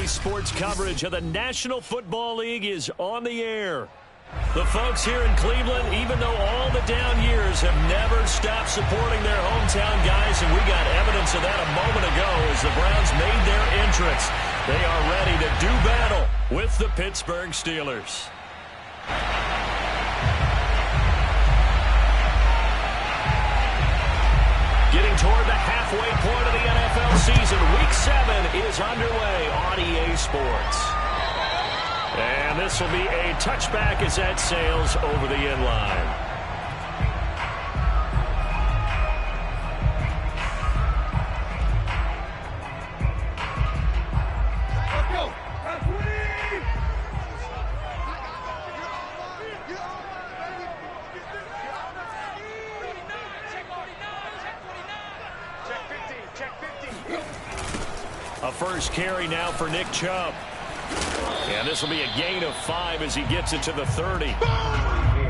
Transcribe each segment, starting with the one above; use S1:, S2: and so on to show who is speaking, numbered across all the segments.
S1: Daily sports coverage of the National Football League is on the air. The folks here in Cleveland, even though all the down years, have never stopped supporting their hometown guys, and we got evidence of that a moment ago as the Browns made their entrance. They are ready to do battle with the Pittsburgh Steelers. Getting toward the halfway point of the NFL season, Week 7 is underway on EA Sports. And this will be a touchback as that sails over the end line. A first carry now for Nick Chubb. And this will be a gain of 5 as he gets it to the 30.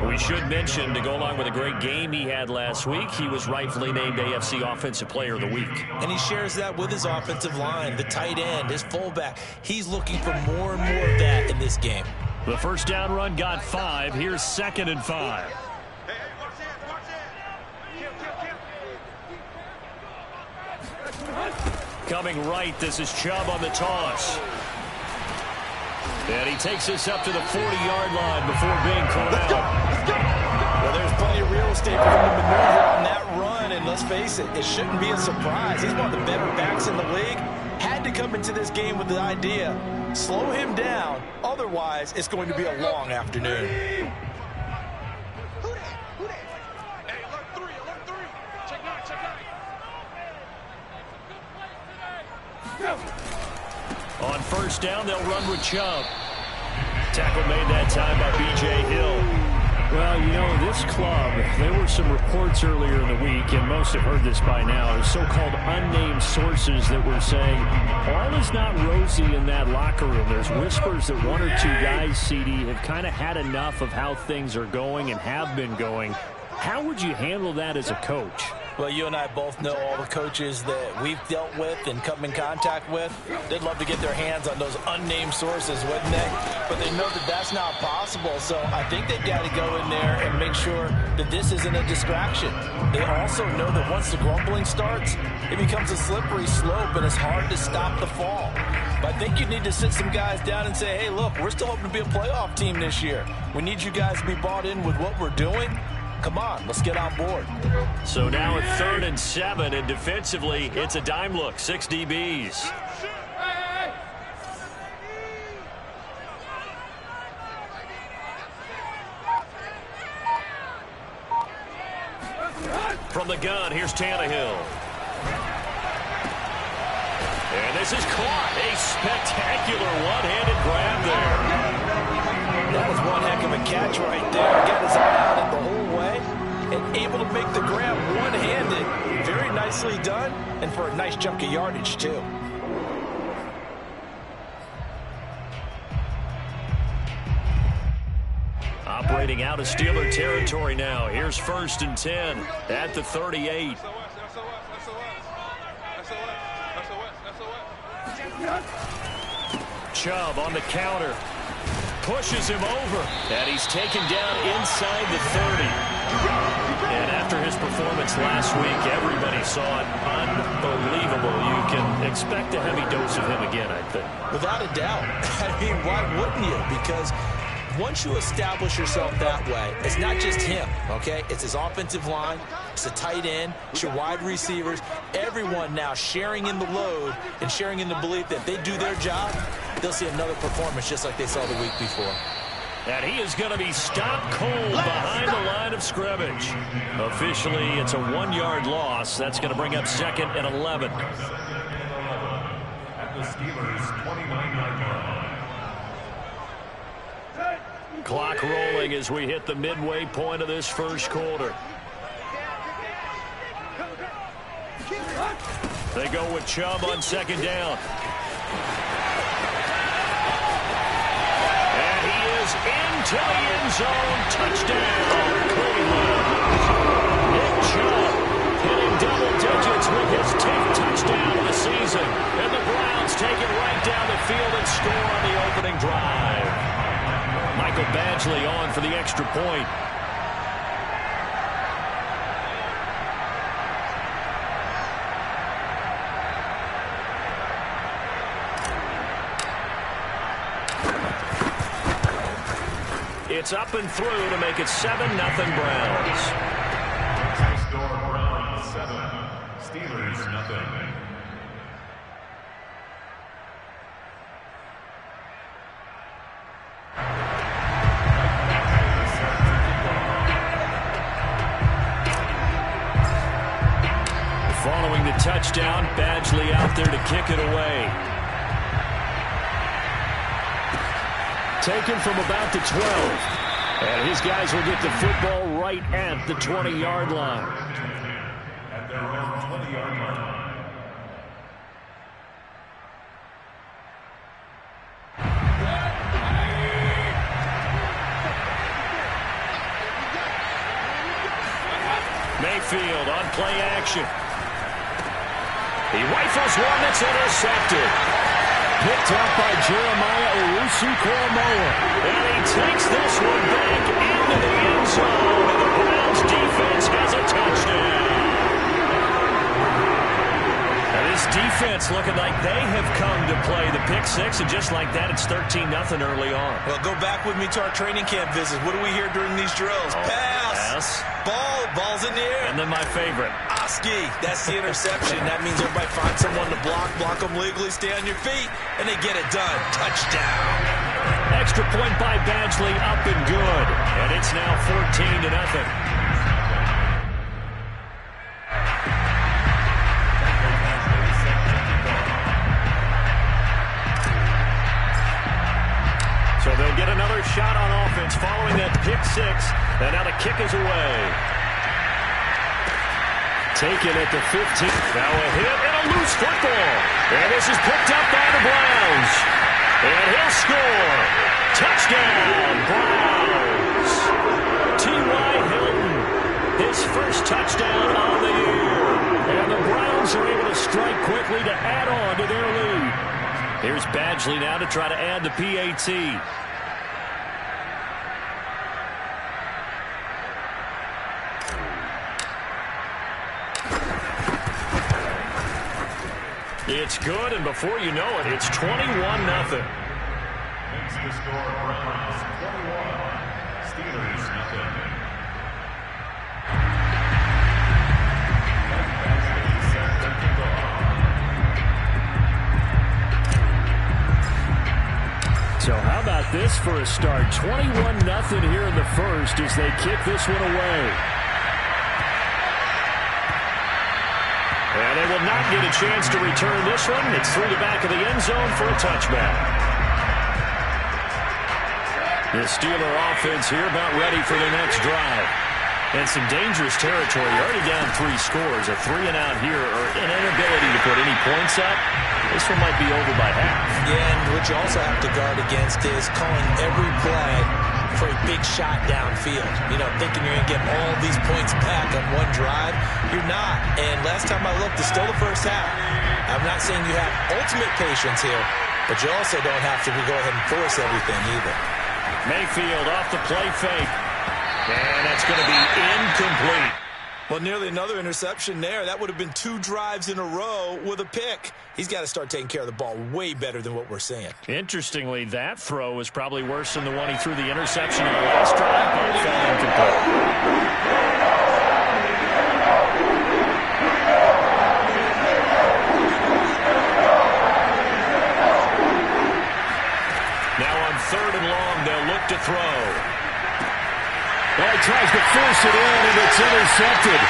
S1: We should mention, to go along with a great game he had last week, he was rightfully named AFC Offensive Player of the Week.
S2: And he shares that with his offensive line, the tight end, his fullback. He's looking for more and more of that in this game.
S1: The first down run got 5. Here's 2nd and 5. Coming right, this is Chubb on the toss. And he takes us up to the 40-yard line before being caught out.
S2: Well, there's plenty of real estate for him to maneuver on that run, and let's face it, it shouldn't be a surprise. He's one of the better backs in the league. Had to come into this game with the idea, slow him down, otherwise it's going to be a long afternoon.
S1: On first down, they'll run with Chubb. Tackle made that time by B.J. Hill. Well, you know, this club, there were some reports earlier in the week, and most have heard this by now, the so-called unnamed sources that were saying all is not rosy in that locker room. There's whispers that one or two guys, CD, have kind of had enough of how things are going and have been going. How would you handle that as a coach?
S2: Well, you and I both know all the coaches that we've dealt with and come in contact with. They'd love to get their hands on those unnamed sources, wouldn't they? But they know that that's not possible, so I think they've got to go in there and make sure that this isn't a distraction. They also know that once the grumbling starts, it becomes a slippery slope, and it's hard to stop the fall. But I think you need to sit some guys down and say, hey, look, we're still hoping to be a playoff team this year. We need you guys to be bought in with what we're doing. Come on, let's get on board.
S1: So now at 3rd and 7, and defensively, it's a dime look, 6 DBs. From the gun, here's Tannehill. And this is caught. A spectacular one-handed grab there.
S2: That was one heck of a catch right there. Got his eye on it the whole way and able to make the grab one-handed. Very nicely done, and for a nice chunk of yardage, too.
S1: Operating out of Steeler territory now. Here's 1st and 10 at the 38. Chubb on the counter. Pushes him over. And he's taken down inside the 30. And after his performance last week, everybody saw it. Unbelievable. You can expect a heavy dose of him again, I think.
S2: Without a doubt. I mean, why wouldn't you? Because once you establish yourself that way, it's not just him, okay? It's his offensive line, it's the tight end, it's your wide receivers, everyone now sharing in the load and sharing in the belief that if they do their job, they'll see another performance just like they saw the week before.
S1: And he is going to be stopped cold behind the line of scrimmage. Officially, it's a 1-yard loss. That's going to bring up 2nd and 11. At the Steelers' 29-yard line. Clock rolling as we hit the midway point of this first quarter. They go with Chubb on 2nd down. And he is into the end zone. Touchdown, Cleveland. Nick Chubb hitting double digits with his 10th touchdown of the season. And the Browns take it right down the field and for the extra point. It's up and through to make it 7-0 Browns.
S3: Score Browns 7, Steelers nothing.
S1: Following the touchdown, Badgley out there to kick it away. Taken from about the 12. And his guys will get the football right at the 20-yard line.
S3: At their own 20-yard line.
S1: Mayfield on play action. He rifles one that's intercepted. Picked up by Jeremiah Owusu-Koramoah. And he takes this one back into the end zone. And the Browns defense has a touchdown. Now this defense looking like they have come to play the pick six. And just like that, it's 13-0 early on.
S2: Well, go back with me to our training camp visit. What do we hear during these drills? Pass. Ball's in the air.
S1: And then my favorite.
S2: Oski. That's the interception. That means everybody finds someone to block them legally, stay on your feet, and they get it done. Touchdown.
S1: Extra point by Badgley, up and good. And it's now 14-0. So they'll get another shot on offense following that pick six. And now the kick is away. Taken at the 15. Now a hit and a loose football. And this is picked up by the Browns. And he'll score. Touchdown, Browns. T.Y. Hilton, his first touchdown on the year. And the Browns are able to strike quickly to add on to their lead. Here's Badgley now to try to add the PAT. It's good, and before you know it, it's 21-0.
S3: Makes the score Browns 21, Steelers nothing.
S1: So how about this for a start? 21-0 here in the first as they kick this one away. And they will not get a chance to return this one. It's through the back of the end zone for a touchback. The Steeler offense here about ready for their next drive. And some dangerous territory. You're already down 3 scores. A 3-and-out here or an inability to put any points up. This one might be over by half.
S2: Yeah, and what you also have to guard against is calling every play for a big shot downfield. You know, thinking you're going to get all these points back on one drive. You're not. And last time I looked, it's still the first half. I'm not saying you have ultimate patience here, but you also don't have to go ahead and force everything either.
S1: Mayfield off the play fake. And that's going to be incomplete.
S2: Well, nearly another interception there. That would have been 2 drives in a row with a pick. He's got to start taking care of the ball way better than what we're seeing.
S1: Interestingly, that throw was probably worse than the one he threw the interception on the last drive. Both fell incomplete. Now on 3rd and long, they'll look to throw. Well, he tries to force it in, and it's intercepted.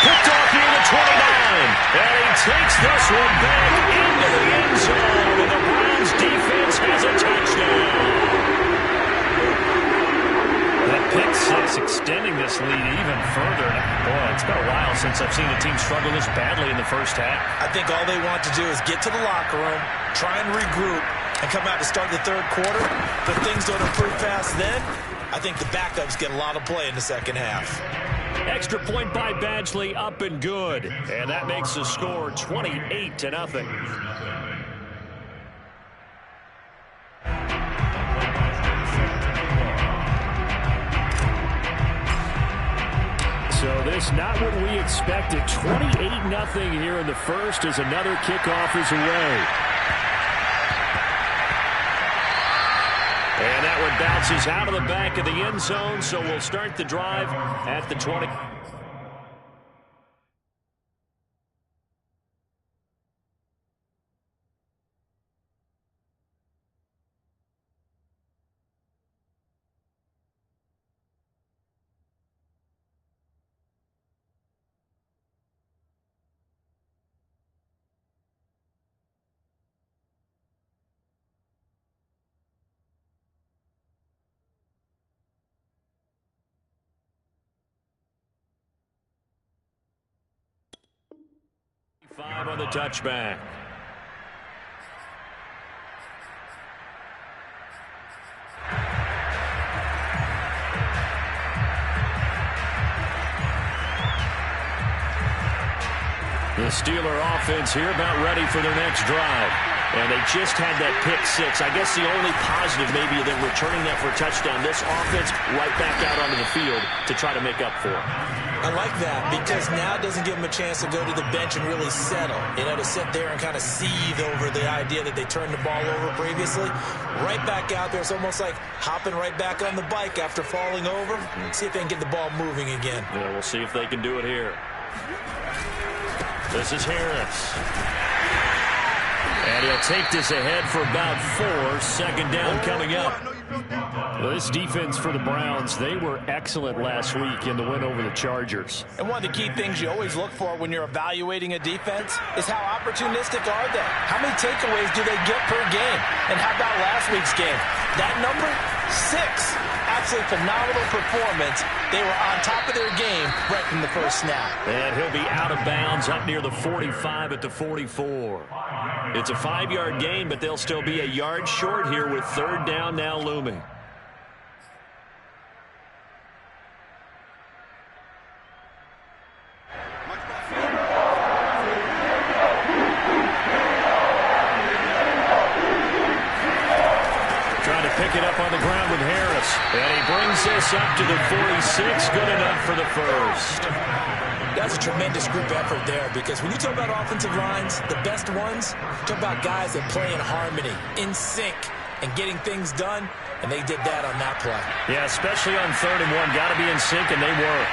S1: Picked off near the 29. And he takes this one back into the end zone. And the Browns defense has a touchdown. That pick six extending this lead even further. Boy, it's been a while since I've seen a team struggle this badly in the first half.
S2: I think all they want to do is get to the locker room, try and regroup, and come out to start the 3rd quarter. But things don't improve fast then. I think the backups get a lot of play in the second half.
S1: Extra point by Badgley, up and good. And that makes the score 28-0. this not what we expected. 28-0 here in the first as another kickoff is away. And that one bounces out of the back of the end zone, so we'll start the drive at the 20. Five on the touchback. The Steeler offense here about ready for their next drive. And they just had that pick six. I guess the only positive maybe than returning that for a touchdown. This offense right back out onto the field to try to make up for it.
S2: I like that because now it doesn't give them a chance to go to the bench and really settle. You know, to sit there and kind of seethe over the idea that they turned the ball over previously. Right back out there. It's almost like hopping right back on the bike after falling over. See if they can get the ball moving again.
S1: Yeah, we'll see if they can do it here. This is Harris. And he'll take this ahead for about 4. Second down coming up. Well, this defense for the Browns, they were excellent last week in the win over the Chargers.
S2: And one of the key things you always look for when you're evaluating a defense is how opportunistic are they? How many takeaways do they get per game? And how about last week's game? That number, 6. Absolutely phenomenal performance. They were on top of their game right from the first snap.
S1: And he'll be out of bounds up near the 45 at the 44. It's a 5-yard gain, but they'll still be a yard short here with third down now looming. Pick it up on the ground with Harris. And he brings this up to the 46. Good enough for the first.
S2: That's a tremendous group effort there because when you talk about offensive lines, the best ones, you talk about guys that play in harmony, in sync, and getting things done, and they did that on that play.
S1: Yeah, especially on 3rd and 1. Got to be in sync, and they were.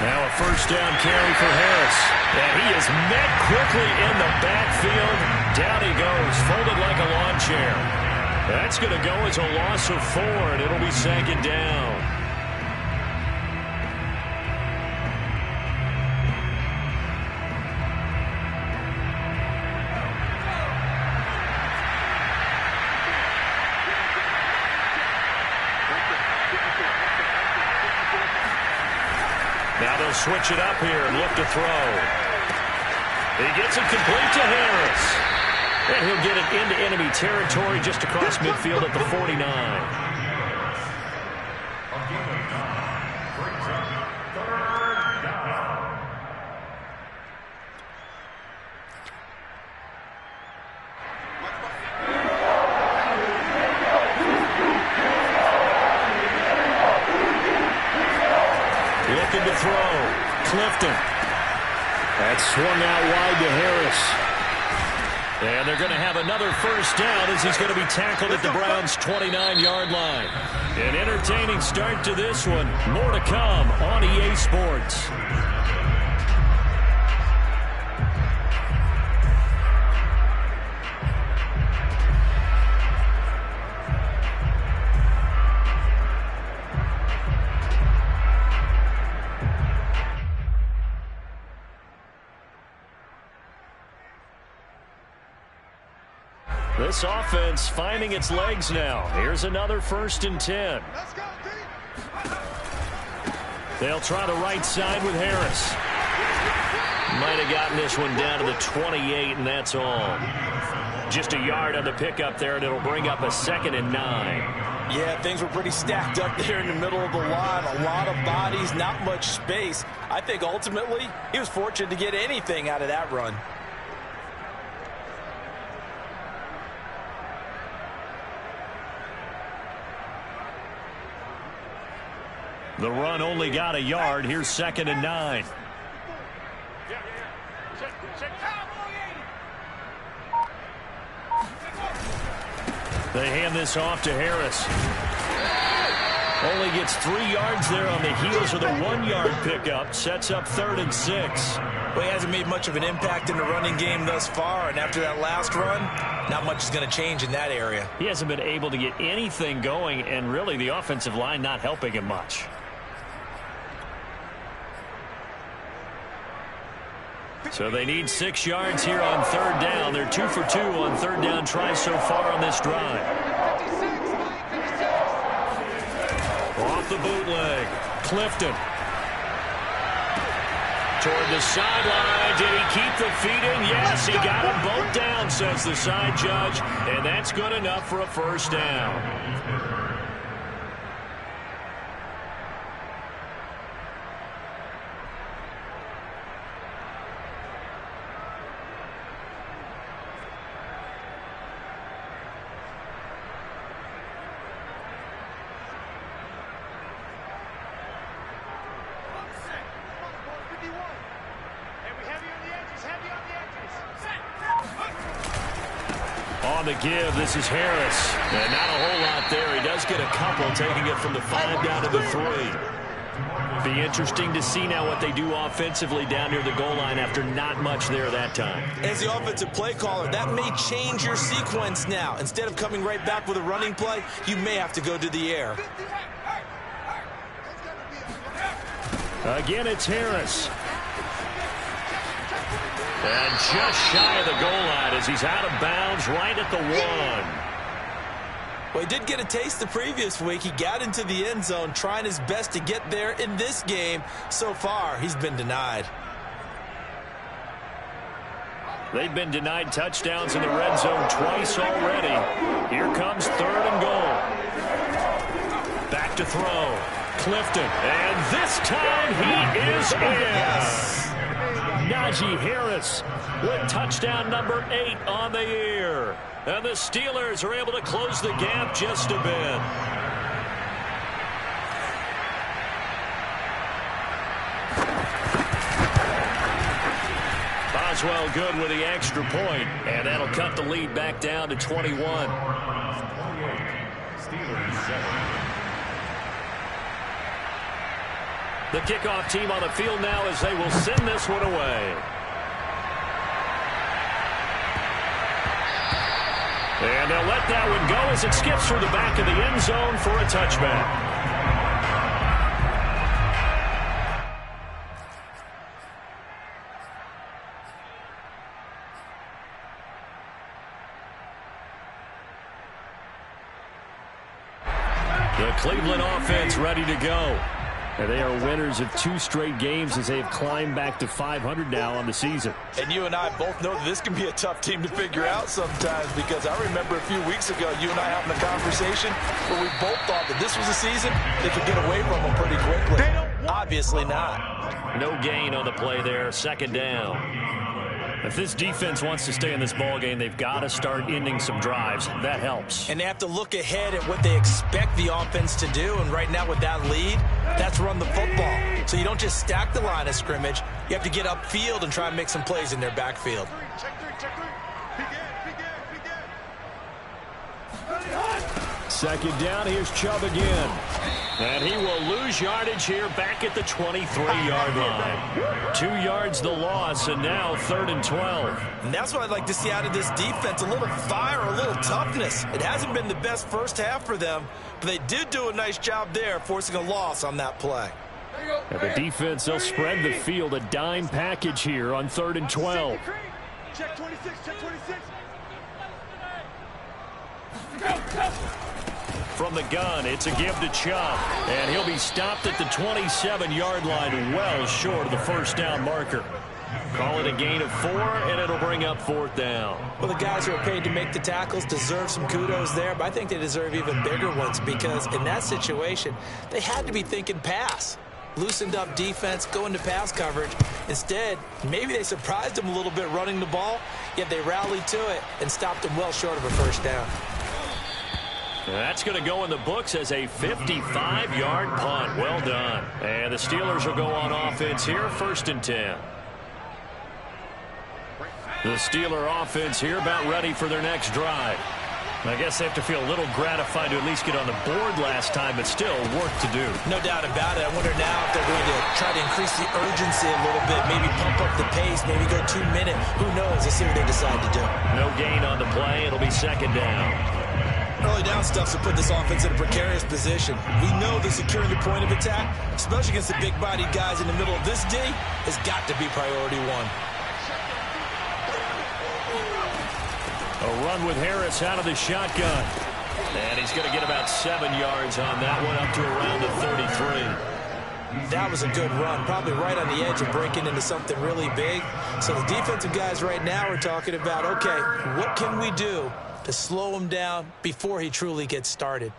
S1: Now a first down carry for Harris. And he is met quickly in the backfield. Down he goes, folded like a lawn chair. That's going to go as a loss of 4, and it'll be second down. Now they'll switch it up here and look to throw. He gets it complete to Harris. And he'll get it into enemy territory just across midfield at the 49. Looking to throw. Clifton. That's swung out wide to Harris. And they're going to have another first down as he's going to be tackled at the Browns' 29-yard line. An entertaining start to this one. More to come on EA Sports. This offense finding its legs now. Here's another 1st and 10. They'll try the right side with Harris. Might have gotten this one down to the 28, and that's all. Just a yard on the pickup there, and it'll bring up a 2nd and 9.
S2: Yeah, things were pretty stacked up there in the middle of the line. A lot of bodies, not much space. I think ultimately he was fortunate to get anything out of that run.
S1: The run only got a yard. Here's 2nd and 9. They hand this off to Harris. Only gets 3 yards there on the heels of the 1-yard pickup. Sets up 3rd and 6.
S2: Well, he hasn't made much of an impact in the running game thus far, and after that last run, not much is going to change in that area.
S1: He hasn't been able to get anything going, and really the offensive line not helping him much. So they need 6 yards here on 3rd down. They're 2 for 2 on 3rd down tries so far on this drive. Off the bootleg. Clifton. Toward the sideline. Did he keep the feet in? Yes, he got them both down, says the side judge. And that's good enough for a 1st down. On the give, this is Harris. And not a whole lot there. He does get a couple, taking it from the 5 down to the 3. Be interesting to see now what they do offensively down near the goal line after not much there that time.
S2: As the offensive play caller, that may change your sequence now. Instead of coming right back with a running play, you may have to go to the air.
S1: Again, it's Harris. And just shy of the goal line as he's out of bounds right at the 1.
S2: Well, he did get a taste the previous week. He got into the end zone trying his best to get there in this game. So far, he's been denied.
S1: They've been denied touchdowns in the red zone twice already. Here comes 3rd and goal. Back to throw. Clifton. And this time he is in.
S2: Yes.
S1: Najee Harris with touchdown number 8 on the year. And the Steelers are able to close the gap just a bit. Boswell good with the extra point, and that'll cut the lead back down to 21.
S3: Steelers 7.
S1: The kickoff team on the field now as they will send this one away. And they'll let that one go as it skips through the back of the end zone for a touchback. The Cleveland offense ready to go. And they are winners of 2 straight games as they have climbed back to 500 now on the season.
S2: And you and I both know that this can be a tough team to figure out sometimes, because I remember a few weeks ago you and I having a conversation where we both thought that this was a season they could get away from them pretty quickly. Obviously not.
S1: No gain on the play there. 2nd down. If this defense wants to stay in this ballgame, they've got to start ending some drives. That helps.
S2: And they have to look ahead at what they expect the offense to do. And right now with that lead, that's run the football. So you don't just stack the line of scrimmage. You have to get upfield and try and make some plays in their backfield.
S1: Second down, here's Chubb again. And he will lose yardage here back at the 23-yard line. 2 yards the loss, and now 3rd and 12.
S2: And that's what I'd like to see out of this defense, a little fire, a little toughness. It hasn't been the best first half for them, but they did do a nice job there, forcing a loss on that play.
S1: And the defense, they'll spread the field, a dime package here on 3rd and 12.
S4: Check 26, check 26.
S1: From the gun, it's a give to Chubb, and he'll be stopped at the 27-yard line, well short of the 1st down marker. Call it a gain of 4, and it'll bring up 4th down.
S2: Well, the guys who are paid to make the tackles deserve some kudos there, but I think they deserve even bigger ones, because in that situation, they had to be thinking pass. Loosened up defense, going to pass coverage. Instead, maybe they surprised them a little bit running the ball, yet they rallied to it and stopped them well short of a 1st down.
S1: That's going to go in the books as a 55-yard punt. Well done. And the Steelers will go on offense here, 1st and 10. The Steeler offense here about ready for their next drive. I guess they have to feel a little gratified to at least get on the board last time, but still work to do.
S2: No doubt about it. I wonder now if they're going to try to increase the urgency a little bit, maybe pump up the pace, maybe go 2-minute. Who knows? Let's see what they decide to do.
S1: No gain on the play. It'll be 2nd down.
S2: Early down stuff to put this offense in a precarious position. We know that securing the point of attack, especially against the big-bodied guys in the middle of this D, has got to be priority one.
S1: A run with Harris out of the shotgun. And he's going to get about 7 yards on that one, up to around the 33.
S2: That was a good run, probably right on the edge of breaking into something really big. So the defensive guys right now are talking about, okay, what can we do to slow him down before he truly gets started?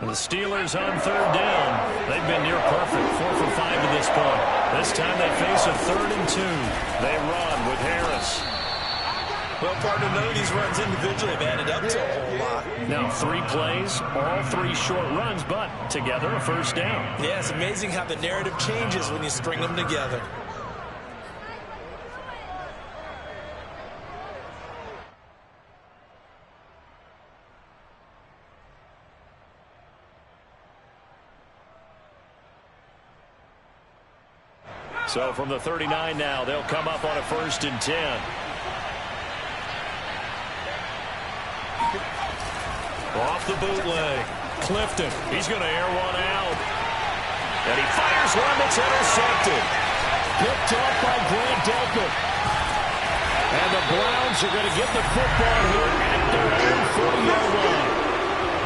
S1: And the Steelers on 3rd down. They've been near perfect, 4 for 5 to this point. This time they face a 3rd and 2. They run with Harris.
S2: Well, partner, none of these runs individually have added up to a whole lot.
S1: Now 3 plays, all 3 short runs, but together a 1st down.
S2: Yeah, it's amazing how the narrative changes when you string them together.
S1: So from the 39 now, they'll come up on a 1st and 10. Off the bootleg. Clifton. He's going to air one out. And he fires one that's intercepted. Picked off by Grant Delpit. And the Browns are going to get the football here at their own 40-yard line.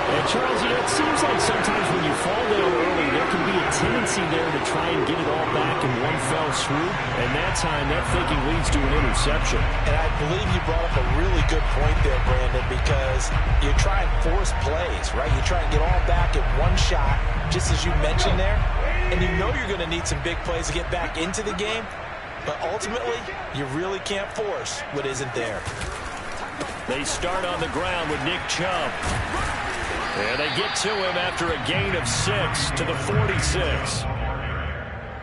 S1: And Charles, you know, it seems like sometimes when you fall down early, there can be a tendency there to try and get it all back in one fell swoop. And that time, that thinking leads to an interception.
S2: And I believe you brought up a really good point there, Brandon, because you try and force plays, right? You try and get all back in one shot, just as you mentioned there. And you know you're going to need some big plays to get back into the game. But ultimately, you really can't force what isn't there.
S1: They start on the ground with Nick Chubb. And they get to him after a gain of 6 to the 46.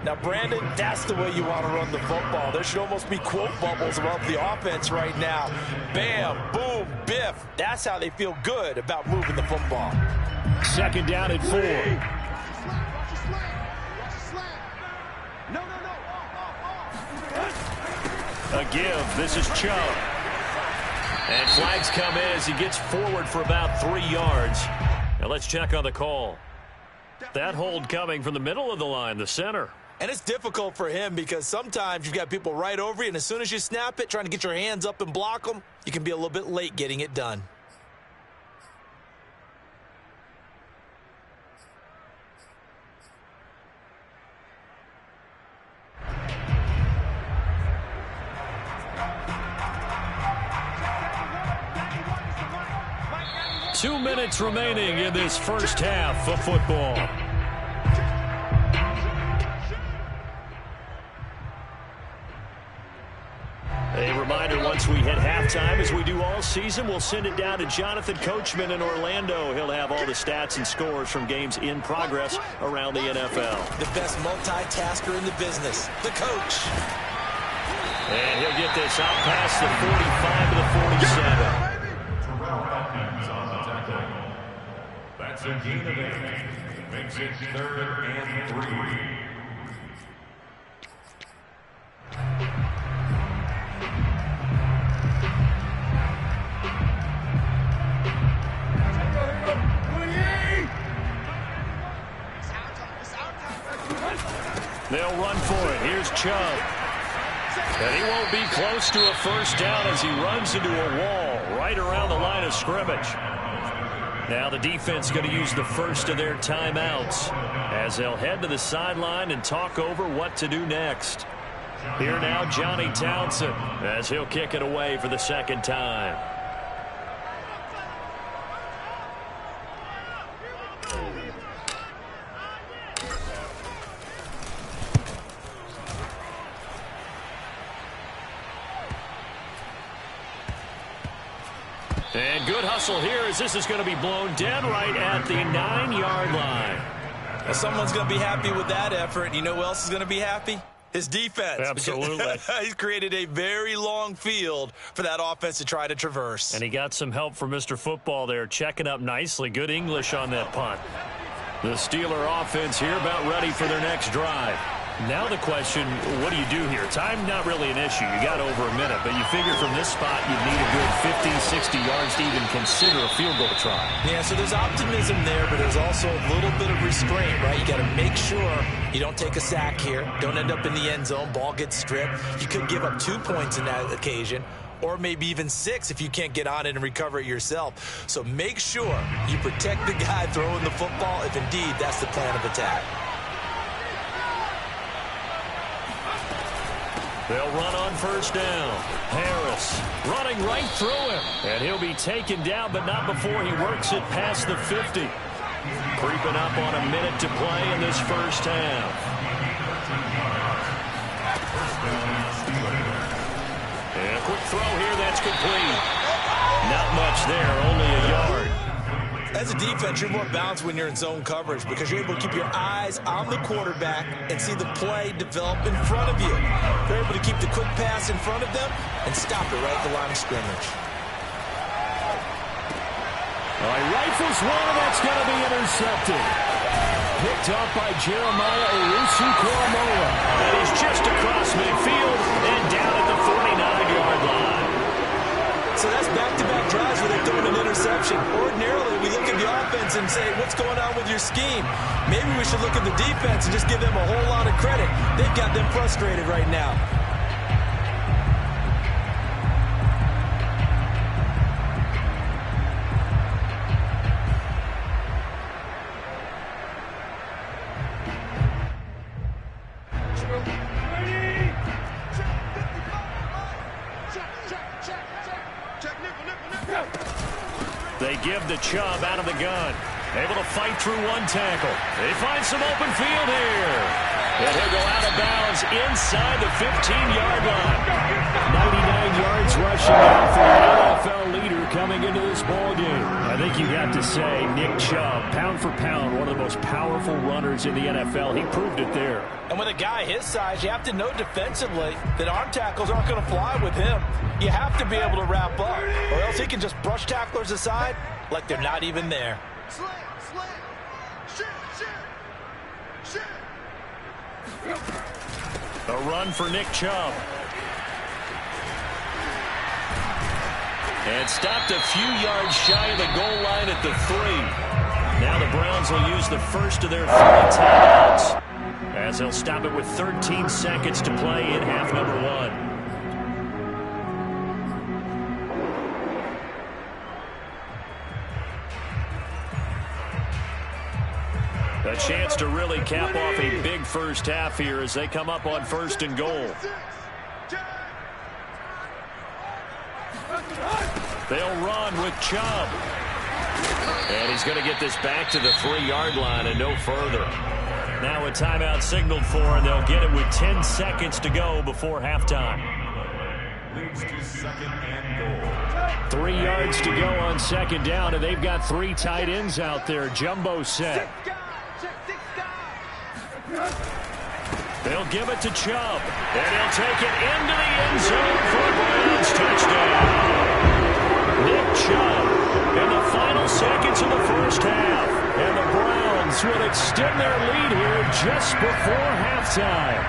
S2: Now, Brandon, that's the way you want to run the football. There should almost be quote bubbles about the offense right now. Bam, boom, biff. That's how they feel good about moving the football.
S1: 2nd down and 4. A give. This is Chubb. And flags come in as he gets forward for about 3 yards. Now let's check on the call. That hold coming from the middle of the line, the center.
S2: And it's difficult for him because sometimes you've got people right over you, and as soon as you snap it, trying to get your hands up and block them, you can be a little bit late getting it done.
S1: Two minutes remaining in this first half of football. A reminder, once we hit halftime, as we do all season, we'll send it down to Jonathan Coachman in Orlando. He'll have all the stats and scores from games in progress around the NFL.
S2: The best multitasker in the business, the coach.
S1: And he'll get this out past the 45 to the 47.
S3: That's a gain of 8. Makes it 3rd and 3.
S1: They'll run for it. Here's Chubb. And he won't be close to a 1st down as he runs into a wall right around the line of scrimmage. Now the defense going to use the first of their timeouts as they'll head to the sideline and talk over what to do next. Here now, Johnny Townsend, as he'll kick it away for the 2nd time. And good hustle here as this is going to be blown dead right at the 9-yard line.
S2: Well, someone's going to be happy with that effort. You know who else is going to be happy? His defense.
S1: Absolutely.
S2: He's created a very long field for that offense to try to traverse.
S1: And he got some help from Mr. Football there, checking up nicely. Good English on that punt. The Steeler offense here about ready for their next drive. Now the question, what do you do here? Time not really an issue. You got over a minute, but you figure from this spot you'd need a good 50, 60 yards to even consider a field goal try.
S2: Yeah, so there's optimism there, but there's also a little bit of restraint, right? You got to make sure you don't take a sack here. Don't end up in the end zone. Ball gets stripped. You could give up 2 points in that occasion, or maybe even 6 if you can't get on it and recover it yourself. So make sure you protect the guy throwing the football if indeed that's the plan of attack.
S1: They'll run on first down. Harris running right through him. And he'll be taken down, but not before he works it past the 50. Creeping up on a minute to play in this first half. And a quick throw here, that's complete. Not much there, only a yard.
S2: As a defense, you're more balanced when you're in zone coverage because you're able to keep your eyes on the quarterback and see the play develop in front of you. You're able to keep the quick pass in front of them and stop it right at the line of scrimmage.
S1: He rifles one, that's going to be intercepted. Picked up by Jeremiah Owusu-Koramoah. And he's just across midfield and down at the 49-yard line.
S2: So that's back-to-back drives where they're throwing an interception. Ordinarily, we look at the offense and say, what's going on with your scheme? Maybe we should look at the defense and just give them a whole lot of credit. They've got them frustrated right now.
S1: They give the Chubb out of the gun. Able to fight through one tackle. They find some open field here. And he'll go out of bounds inside the 15-yard line. 99 yards rushing out for the NFL leader coming into this ballgame. I think you have to say Nick Chubb, pound for pound, one of the most powerful runners in the NFL. He proved it there.
S2: And with a guy his size, you have to know defensively that arm tackles aren't going to fly with him. You have to be able to wrap up, or else he can just brush tacklers aside like they're not even there.
S4: Slam, slam. Shoot.
S1: A run for Nick Chubb. And stopped a few yards shy of the goal line at the 3. Now the Browns will use the first of their 3 timeouts as they'll stop it with 13 seconds to play in half number 1. A chance to really cap off a big first half here as they come up on first and goal. They'll run with Chubb. And he's going to get this back to the 3-yard line and no further. Now a timeout signaled for, and they'll get it with 10 seconds to go before halftime.
S3: Leads to second and goal.
S1: 3 yards to go on second down, and they've got 3 tight ends out there. Jumbo set. They'll give it to Chubb, and he'll take it into the end zone for a Browns touchdown. Nick Chubb in the final seconds of the first half, and the Browns will extend their lead here just before halftime.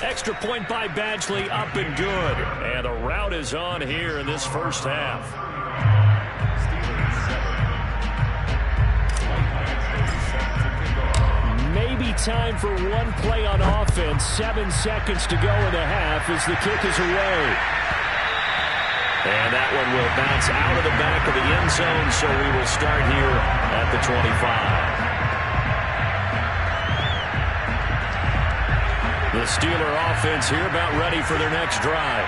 S1: Extra point by Badgley, up and good. And a rout is on here in this first half. Maybe time for one play on offense. 7 seconds to go in the half as the kick is away. And that one will bounce out of the back of the end zone, so we will start here at the 25. The Steeler offense here about ready for their next drive.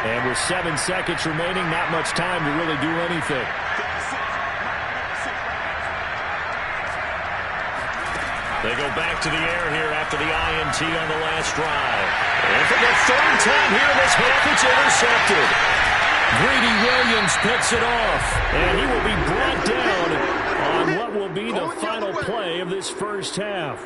S1: And with 7 seconds remaining, not much time to really do anything. They go back to the air here after the INT on the last drive. And for the third time here in this half, it's intercepted. Greedy Williams picks it off, and he will be brought down on what will be the final play of this first half.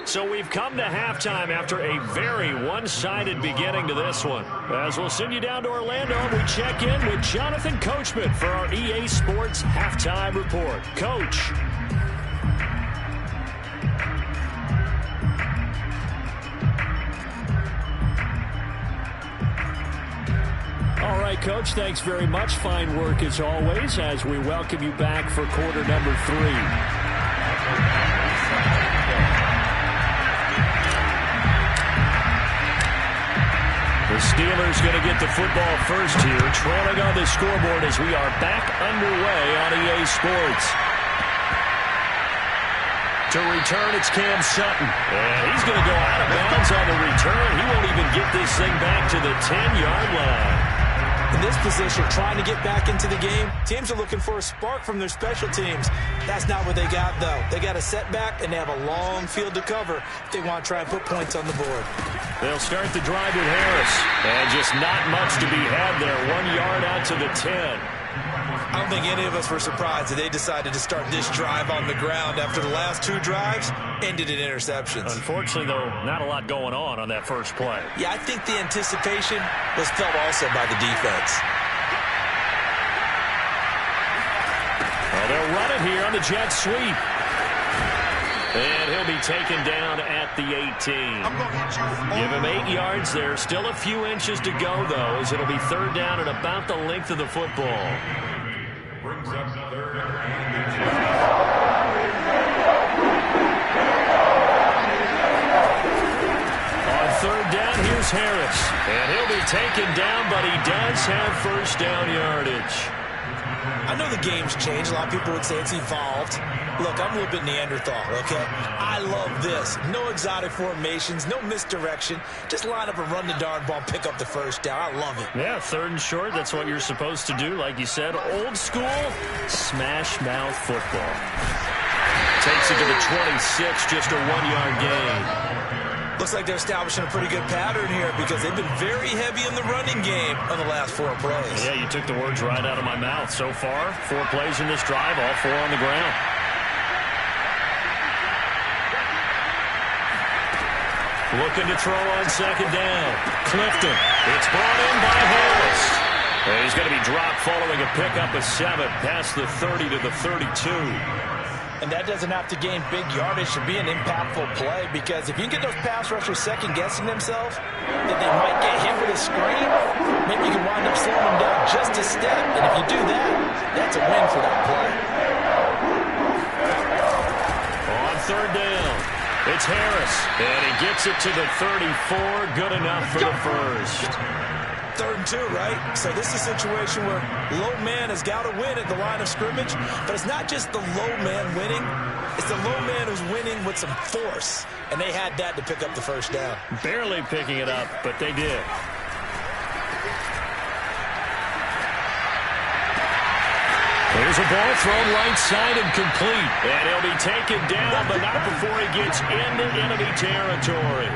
S1: So we've come to halftime after a very one-sided beginning to this one. As we'll send you down to Orlando, we check in with Jonathan Coachman for our EA Sports Halftime Report. Coach. All right, Coach, thanks very much. Fine work as always as we welcome you back for quarter number 3. The Steelers going to get the football first here, trailing on the scoreboard as we are back underway on EA Sports. To return, it's Cam Sutton. And he's going to go out of bounds on the return. He won't even get this thing back to the 10-yard line.
S2: In this position, trying to get back into the game, teams are looking for a spark from their special teams. That's not what they got, though. They got a setback, and they have a long field to cover if they want to try and put points on the board.
S1: They'll start the drive with Harris. And just not much to be had there. 1 yard out to the 10.
S2: I don't think any of us were surprised that they decided to start this drive on the ground after the last 2 drives ended in interceptions.
S1: Unfortunately, though, not a lot going on that first play.
S2: Yeah, I think the anticipation was felt also by the defense.
S1: Well, they'll run it here on the jet sweep. And he'll be taken down at the 18. Give him 8 yards there. Still a few inches to go, though, as it'll be third down and about the length of the football.
S3: Brings up third and
S1: on third down, here's Harris. And he'll be taken down, but he does have first down yardage.
S2: I know the game's changed. A lot of people would say it's evolved. Look, I'm a little bit Neanderthal, okay? I love this. No exotic formations, no misdirection. Just line up and run the darn ball, pick up the first down. I love it.
S1: Yeah, third and short, that's what you're supposed to do. Like you said, old school, smash mouth football. Takes it to the 26, just a 1-yard gain.
S2: Looks like they're establishing a pretty good pattern here because they've been very heavy in the running game on the last 4 plays.
S1: Yeah, you took the words right out of my mouth. So far, 4 plays in this drive, all 4 on the ground. Looking to throw on second down. Clifton. It's brought in by Harris. And he's going to be dropped following a pickup of 7 past the 30 to the 32.
S2: And that doesn't have to gain big yardage to be an impactful play because if you can get those pass rushers second-guessing themselves, that they might get hit with a screen, maybe you can wind up slowing them down just a step. And if you do that, that's a win for that play.
S1: On third down, it's Harris. And he gets it to the 34. Good enough for the first.
S2: 3rd and 2, right? So this is a situation where low man has got to win at the line of scrimmage, but it's not just the low man winning. It's the low man who's winning with some force, and they had that to pick up the first down.
S1: Barely picking it up, but they did. There's a ball thrown right side and complete, and he'll be taken down, but not before he gets into enemy territory.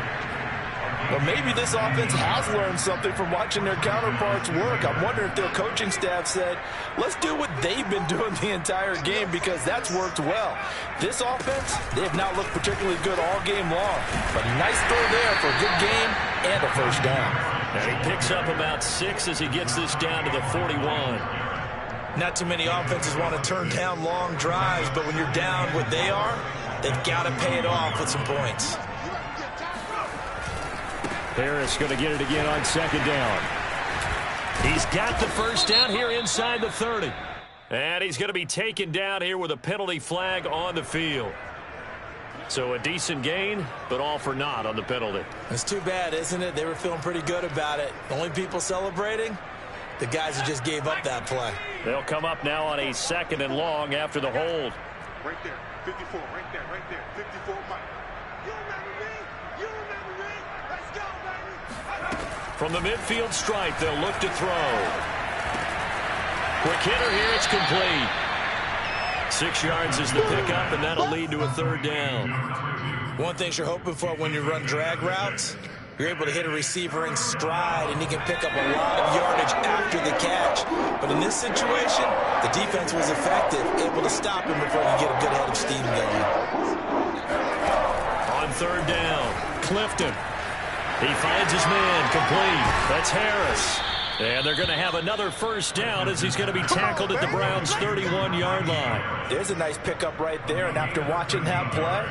S2: Well, maybe this offense has learned something from watching their counterparts work. I'm wondering if their coaching staff said, let's do what they've been doing the entire game because that's worked well. This offense, they have not looked particularly good all game long. But a nice throw there for a good game and a first down.
S1: And he picks up about 6 as he gets this down to the 41.
S2: Not too many offenses want to turn down long drives, but when you're down what they are, they've got to pay it off with some points.
S1: Harris going to get it again on second down. He's got the first down here inside the 30. And he's going to be taken down here with a penalty flag on the field. So a decent gain, but all for naught on the penalty.
S2: It's too bad, isn't it? They were feeling pretty good about it. The only people celebrating, the guys who just gave up that play.
S1: They'll come up now on a 2nd and long after the hold.
S4: Right there, 54, right there, 54, Mike. You remember me? You remember me? Let's go, baby.
S1: From the midfield stripe, they'll look to throw. Quick hitter here, it's complete. 6 yards is the pickup, and that'll lead to a 3rd down.
S2: One thing you're hoping for when you run drag routes, you're able to hit a receiver in stride, and he can pick up a lot of yardage after the catch. But in this situation, the defense was effective, able to stop him before he get a good head of steam going.
S1: On 3rd down, Clifton. He finds his man, complete. That's Harris. And they're going to have another 1st down as he's going to be tackled at the Browns' 31-yard line.
S2: There's a nice pickup right there, and after watching that play,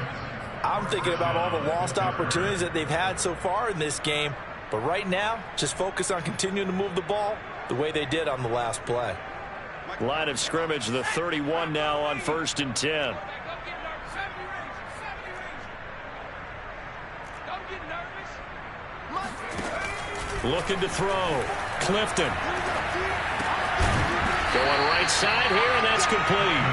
S2: I'm thinking about all the lost opportunities that they've had so far in this game. But right now, just focus on continuing to move the ball the way they did on the last play.
S1: Line of scrimmage, the 31 now on 1st and 10. Looking to throw. Clifton. Going right side here, and that's complete.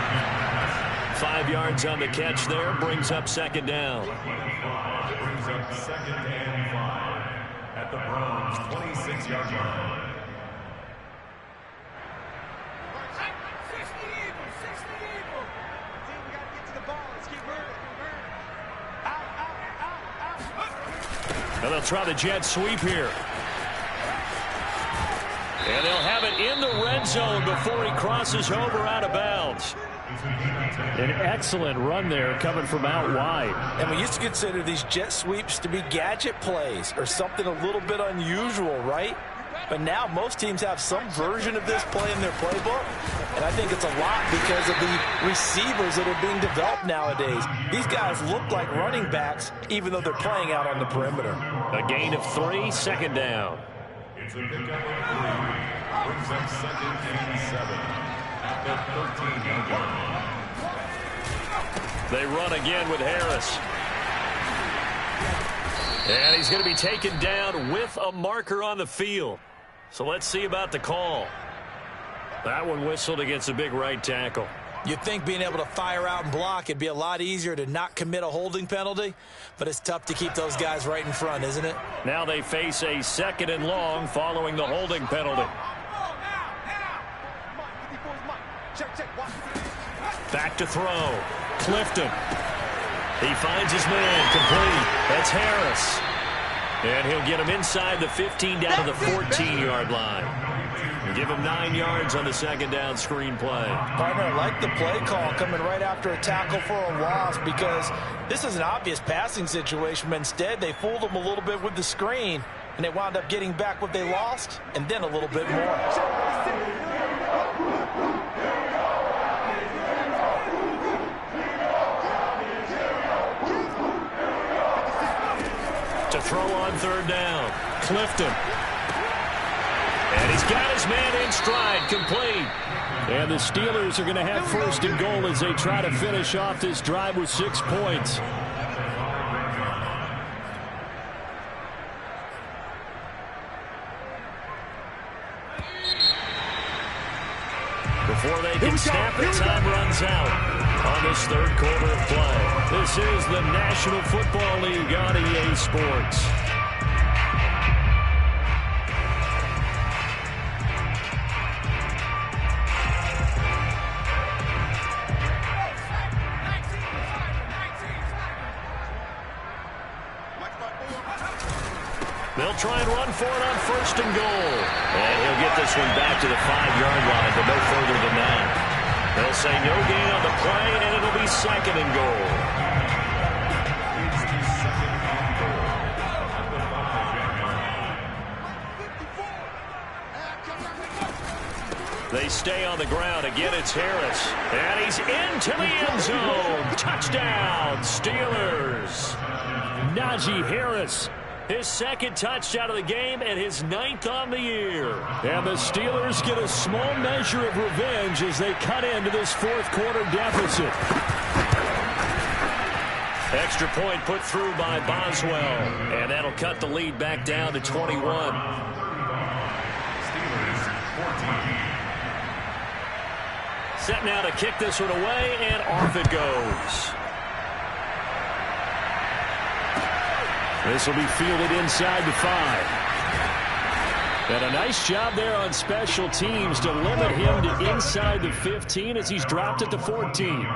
S1: 5 yards on the catch there, brings up 2nd down.
S3: Brings up 2nd and 5 at the Browns' 26-yard line.
S1: And they'll try the jet sweep here. And they'll have it in the red zone before he crosses over out of bounds. An excellent run there coming from out wide.
S2: And we used to consider these jet sweeps to be gadget plays or something a little bit unusual, right? But now most teams have some version of this play in their playbook. And I think it's a lot because of the receivers that are being developed nowadays. These guys look like running backs even though they're playing out on the perimeter.
S1: A gain of 3, 2nd down.
S3: It's a pickup of 3. Brings up 2nd and 7 at the 13-yard line.
S1: They run again with Harris. And he's going to be taken down with a marker on the field. So let's see about the call. That one whistled against a big right tackle.
S2: You'd think being able to fire out and block, it'd be a lot easier to not commit a holding penalty, but it's tough to keep those guys right in front, isn't it?
S1: Now they face a 2nd and long following the holding penalty. Back to throw. Clifton. He finds his man, complete. That's Harris. And he'll get him inside the 15 down to the 14-yard line. Give him 9 yards on the 2nd down screen play.
S2: Partner, I like the play call coming right after a tackle for a loss because this is an obvious passing situation, but instead they fooled him a little bit with the screen, and they wound up getting back what they lost and then a little bit more.
S1: To throw on 3rd down, Clifton. And he's got his man in stride, complete. And the Steelers are going to have 1st and goal as they try to finish off this drive with 6 points. Before they can snap it, time runs out on this 3rd quarter of play. This is the National Football League on EA Sports. They'll try and run for it on 1st and goal. And he'll get this one back to the 5-yard line, but no further than that. They'll say no gain on the play, and it'll be 2nd and goal. They stay on the ground. Again, it's Harris. And he's into the end zone. Touchdown, Steelers. Najee Harris. His 2nd touchdown of the game and his 9th on the year. And the Steelers get a small measure of revenge as they cut into this 4th quarter deficit. Extra point put through by Boswell. And that'll cut the lead back down to 21.
S3: Steelers 14.
S1: Set now to kick this one away, and off it goes. This will be fielded inside the 5. And a nice job there on special teams to limit him to inside the 15 as he's dropped at the 14.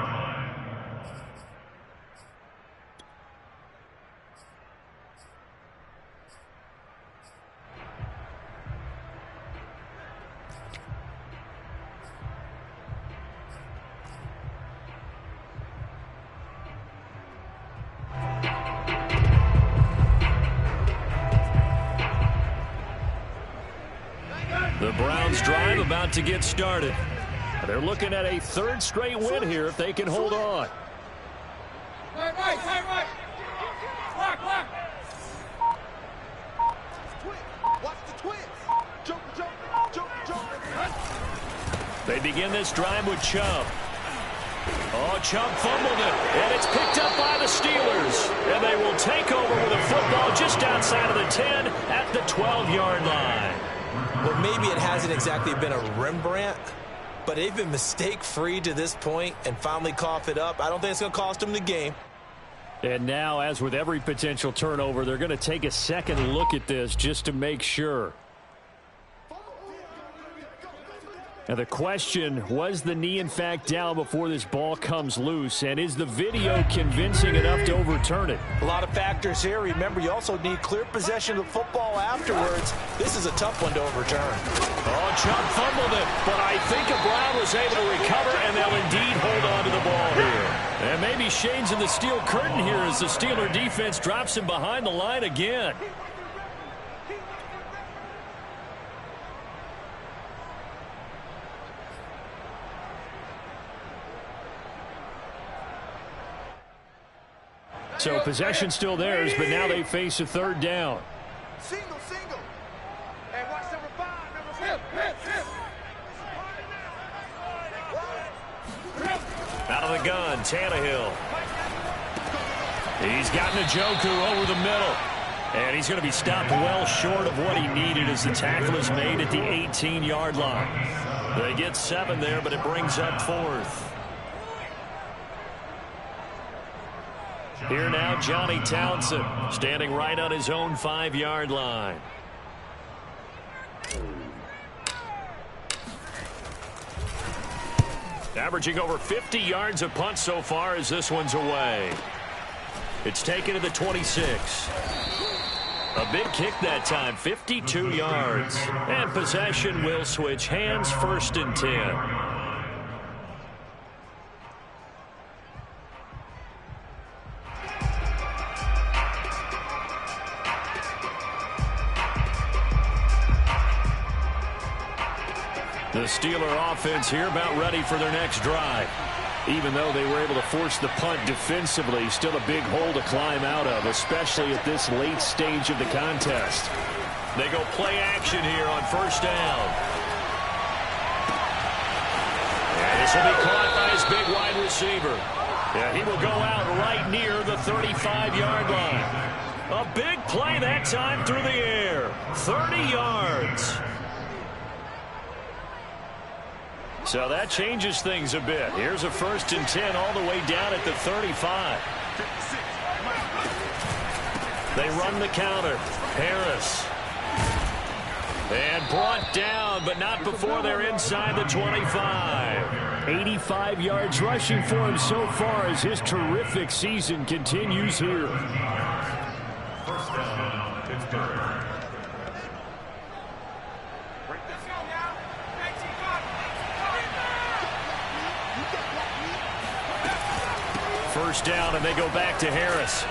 S1: The Browns drive about to get started. They're looking at a third straight win here if they can hold on.
S4: Right. Watch the twins. Jump.
S1: They begin this drive with Chubb. Oh, Chubb fumbled it, and it's picked up by the Steelers. And they will take over with a football just outside of the 10 at the 12-yard line.
S2: Well, maybe it hasn't exactly been a Rembrandt, but they've been mistake-free to this point and finally cough it up. I don't think it's going to cost them the game.
S1: And now, as with every potential turnover, they're going to take a second look at this just to make sure. Now the question, was the knee in fact down before this ball comes loose? And is the video convincing enough to overturn it?
S2: A lot of factors here. Remember, you also need clear possession of the football afterwards. This is a tough one to overturn.
S1: Oh, Chubb fumbled it, but I think Brown was able to recover, and they'll indeed hold on to the ball here. And maybe Shane's in the steel curtain here as the Steeler defense drops him behind the line again. So possession still theirs, but now they face a third down.
S4: Single. And watch number 5.
S1: Out of the gun, Tannehill. He's got Njoku over the middle. And he's going to be stopped well short of what he needed as the tackle is made at the 18-yard line. They get 7 there, but it brings up 4th. Here now, Johnny Townsend, standing right on his own 5-yard line. Averaging over 50 yards a punt so far as this one's away. It's taken to the 26. A big kick that time, 52 yards. And possession will switch hands, 1st and 10. The Steeler offense here about ready for their next drive. Even though they were able to force the punt defensively, still a big hole to climb out of, especially at this late stage of the contest. They go play action here on 1st down. And this will be caught by his big wide receiver. Yeah, he will go out right near the 35-yard line. A big play that time through the air. 30 yards. So that changes things a bit. Here's a 1st and 10 all the way down at the 35. They run the counter. Harris. And brought down, but not before they're inside the 25. 85 yards rushing for him so far as his terrific season continues here.
S3: 1st down, Pittsburgh.
S1: First down, and they go back to Harris.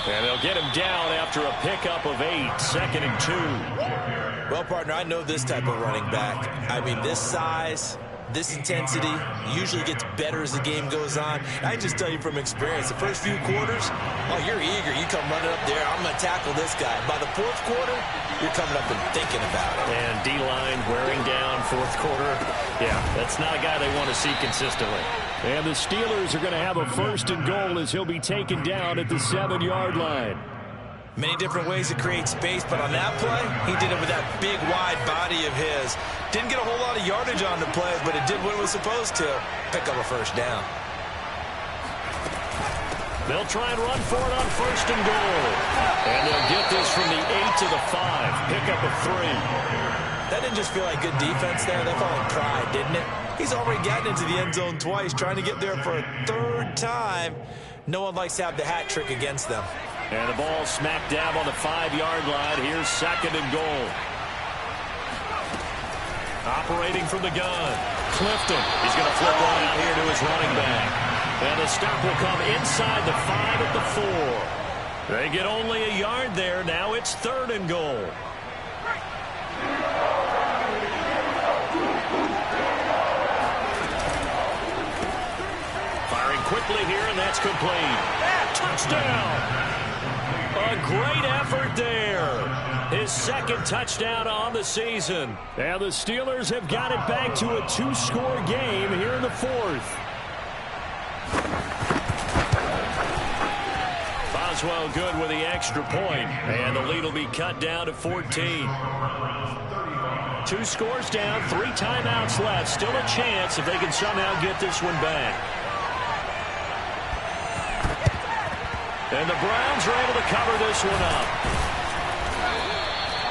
S1: And they'll get him down after a pickup of 8, 2nd and 2.
S2: Well, partner, I know this type of running back. I mean, this size, this intensity usually gets better as the game goes on. I just tell you from experience, the first few quarters, oh, you're eager. You come running up there, I'm going to tackle this guy. By the 4th quarter, you're coming up and thinking about it.
S1: And D-line wearing down 4th quarter. Yeah, that's not a guy they want to see consistently. And the Steelers are going to have a 1st and goal as he'll be taken down at the 7-yard line.
S2: Many different ways to create space, but on that play, he did it with that big, wide body of his. Didn't get a whole lot of yardage on the play, but it did what it was supposed to, pick up a 1st down.
S1: They'll try and run for it on 1st and goal. And they'll get this from the 8 to the 5. Pickup of 3.
S2: That didn't just feel like good defense there. That felt like pride, didn't it? He's already gotten into the end zone twice, trying to get there for a 3rd time. No one likes to have the hat trick against them.
S1: And the ball smack dab on the 5-yard line. Here's 2nd and goal. Operating from the gun. Clifton. He's going to flip one out here to his running back. And the stop will come inside the 5 at the 4. They get only a yard there. Now it's 3rd and goal. Firing quickly here, and that's complete. Touchdown! A great effort there. His 2nd touchdown on the season. And the Steelers have got it back to a 2-score game here in the 4th. Boswell good with the extra point. And the lead will be cut down to 14. 2 scores down, 3 timeouts left. Still a chance if they can somehow get this one back. And the Browns are able to cover this one up.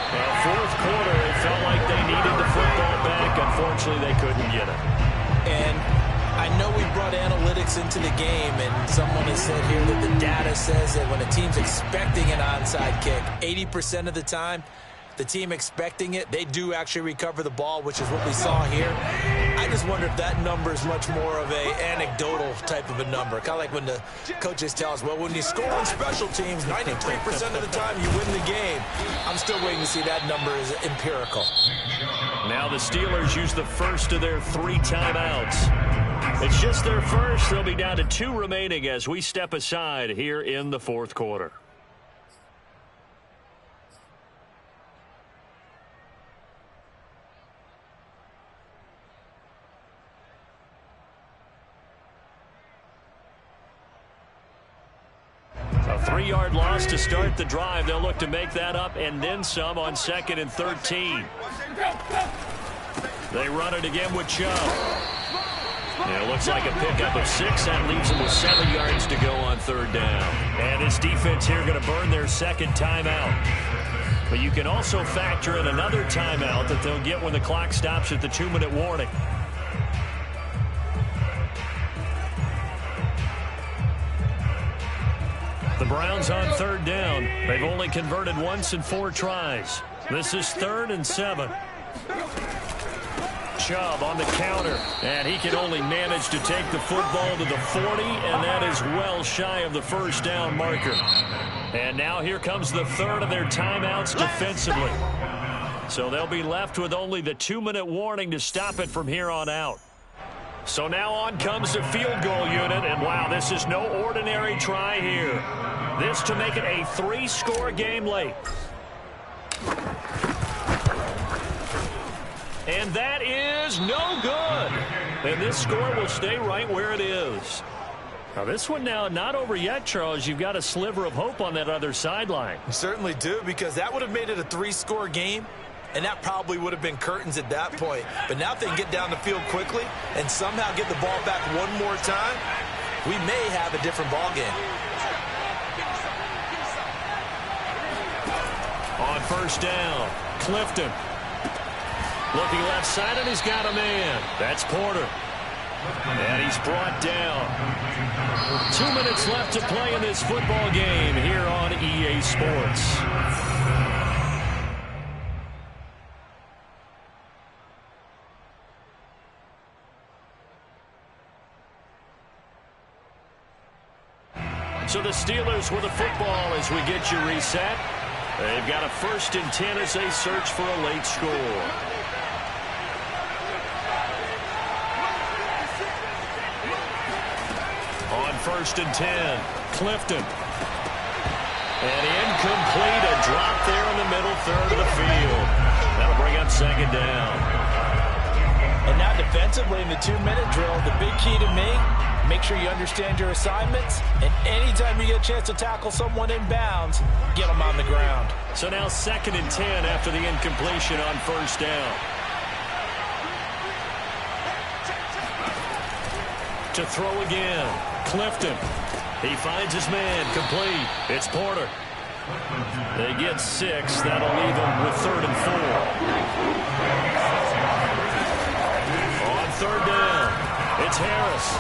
S1: Well, 4th quarter, it felt like they needed the football back. Unfortunately, they couldn't get it.
S2: And I know we brought analytics into the game, and someone has said here that the data says that when a team's expecting an onside kick, 80% of the time, the team expecting it, they do actually recover the ball, which is what we saw here. I just wonder if that number is much more of a anecdotal type of a number. Kind of like when the coaches tell us, well, when you score on special teams, 93% of the time you win the game. I'm still waiting to see that number is empirical.
S1: Now the Steelers use the first of their 3 timeouts. It's just their first. They'll be down to 2 remaining as we step aside here in the 4th quarter. A 3-yard loss to start the drive. They'll look to make that up and then some on 2nd and 13. They run it again with Chubb. And it looks like a pickup of 6. That leaves them with 7 yards to go on 3rd down. And this defense here going to burn their 2nd timeout. But you can also factor in another timeout that they'll get when the clock stops at the 2-minute warning. The Browns on 3rd down. They've only converted once in 4 tries. This is 3rd and 7. Chubb on the counter, and he can only manage to take the football to the 40, and that is well shy of the 1st down marker. And now here comes the 3rd of their timeouts defensively. So they'll be left with only the 2-minute warning to stop it from here on out. So now on comes the field goal unit, and wow, this is no ordinary try here. This to make it a 3-score game late. And that is no good. And this score will stay right where it is. Now this one now not over yet, Charles. You've got a sliver of hope on that other sideline.
S2: You certainly do, because that would have made it a 3-score game. And that probably would have been curtains at that point. But now if they can get down the field quickly and somehow get the ball back one more time, we may have a different ball game.
S1: On 1st down, Clifton. Looking left side, and he's got a man. That's Porter. And he's brought down. 2 minutes left to play in this football game here on EA Sports. So the Steelers with the football as we get you reset. They've got a 1st and 10 as they search for a late score. On 1st and 10, Clifton. And incomplete, a drop there in the middle 3rd of the field. That'll bring up 2nd down.
S2: And now defensively in the 2-minute drill, the big key to me, make sure you understand your assignments, and anytime you get a chance to tackle someone in bounds, get them on the ground.
S1: So now 2nd and 10 after the incompletion on 1st down. To throw again, Clifton. He finds his man, complete. It's Porter. They get 6. That'll leave them with 3rd and 4. On 3rd down, it's Harris.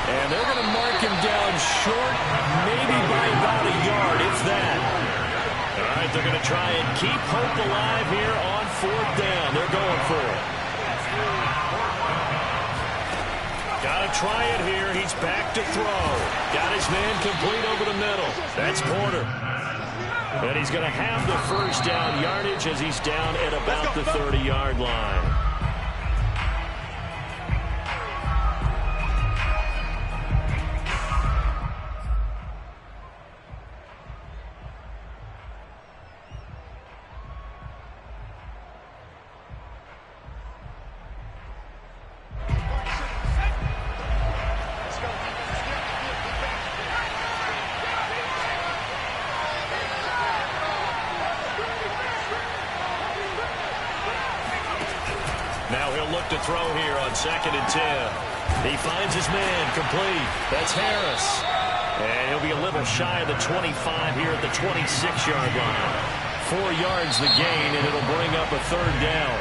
S1: And they're going to mark him down short, maybe by about a yard, if that. All right, they're going to try and keep hope alive here on 4th down. They're going for it. Got to try it here. He's back to throw. Got his man complete over the middle. That's Porter. And he's going to have the 1st down yardage as he's down at about the 30-yard line. Now he'll look to throw here on 2nd and 10. He finds his man, complete. That's Harris. And he'll be a little shy of the 25 here at the 26-yard line. 4 yards the gain, and it'll bring up a 3rd down.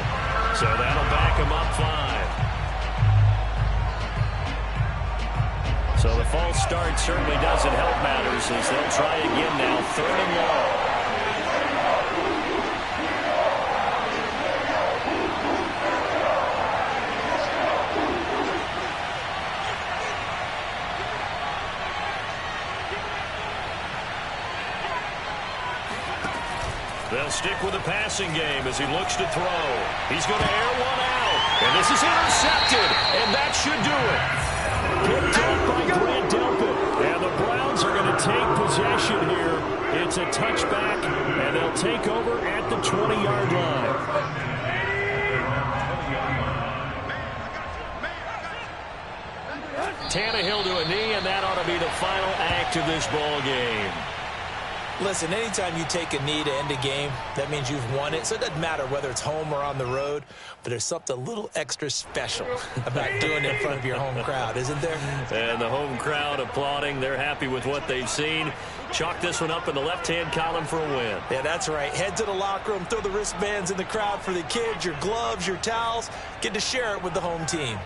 S1: So that'll back him up 5. So the false start certainly doesn't help matters as they'll try again now, 3rd and long. They'll stick with the passing game as he looks to throw. He's going to air one out. And this is intercepted. And that should do it. Picked up by Grant Delpit. And the Browns are going to take possession here. It's a touchback. And they'll take over at the 20-yard line. Tannehill to a knee, and that ought to be the final act of this ball game.
S2: Listen, anytime you take a knee to end a game, that means you've won it. So it doesn't matter whether it's home or on the road, but there's something a little extra special about doing it in front of your home crowd, isn't there?
S1: And the home crowd applauding. They're happy with what they've seen. Chalk this one up in the left-hand column for a win.
S2: Yeah, that's right. Head to the locker room, throw the wristbands in the crowd for the kids, your gloves, your towels. Get to share it with the home team.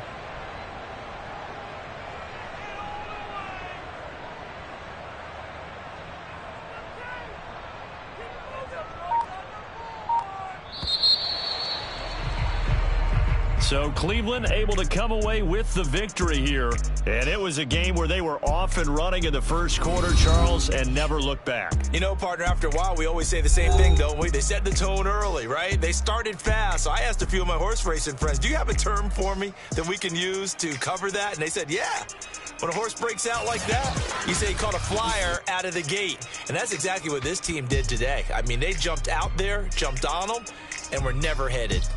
S1: So Cleveland able to come away with the victory here. And it was a game where they were off and running in the first quarter, Charles, and never looked back.
S2: You know, partner, after a while, we always say the same thing, don't we? They set the tone early, right? They started fast. So I asked a few of my horse racing friends, do you have a term for me that we can use to cover that? And they said, yeah. When a horse breaks out like that, you say he caught a flyer out of the gate. And that's exactly what this team did today. I mean, they jumped out there, jumped on them, and were never headed.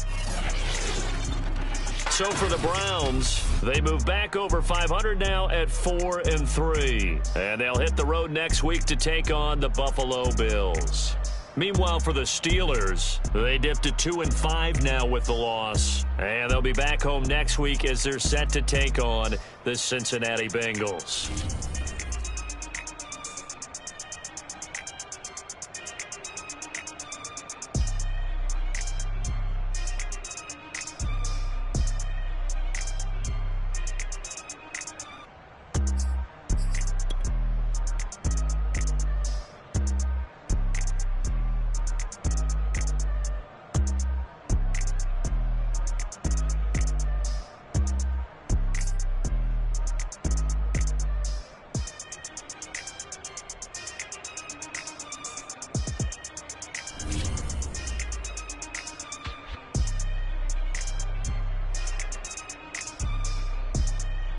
S1: So for the Browns, they move back over 500 now at 4-3. And they'll hit the road next week to take on the Buffalo Bills. Meanwhile, for the Steelers, they dipped to 2-5 now with the loss. And they'll be back home next week as they're set to take on the Cincinnati Bengals.